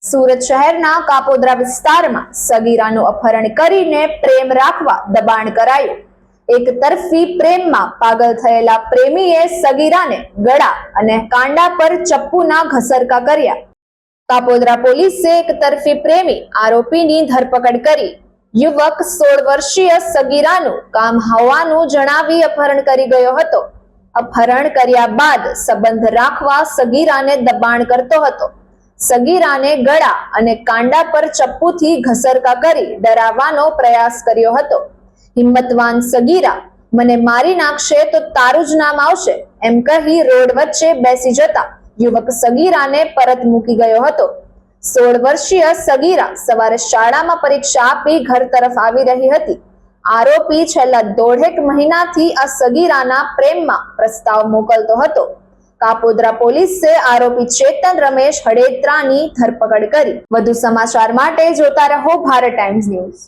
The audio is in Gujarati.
સુરત શહેરના કાપોદ્રા વિસ્તારમાં સગીરાનું અપહરણ કરીને પ્રેમ રાખવા દબાણ કરાયું। એક તરફી પ્રેમમાં પાગલ થયેલા પ્રેમીએ સગીરાને ગળા અને કાંડા પર ચપ્પુના ઘસરકા કર્યા। કાપોદ્રા પોલીસે એક તરફી પ્રેમી આરોપીની ધરપકડ કરી। યુવક 16 વર્ષીય સગીરાનું કામ હોવાનું જણાવી અપહરણ કરી ગયો હતો। અપહરણ કર્યા બાદ સંબંધ રાખવા સગીરાને દબાણ કરતો હતો। સગીરાને ગળા અને કાંડા પર ચપ્પુથી ઘસરકા કરી ડરાવવાનો પ્રયાસ કર્યો હતો। હિંમતવાન સગીરા, મને મારી નાખશે તો તારું જ નામ આવશે એમ કહી રોડ વચ્ચે બેસી જતા યુવક સગીરાને પરત મૂકી ગયો હતો। 16 વર્ષીય સગીરા સવારે શાળામાં પરીક્ષા આપી ઘર તરફ આવી રહી હતી। આરોપી છેલ્લા 1.5 મહિનાથી આ સગીરાના પ્રેમમાં પ્રસ્તાવ મોકલતો હતો। કાપોદ્રા પોલીસે આરોપી ચેતન રમેશ હડેત્રાની ધરપકડ કરી। વધુ સમાચાર માટે જોતા રહો ભારત ટાઈમ્સ ન્યૂઝ।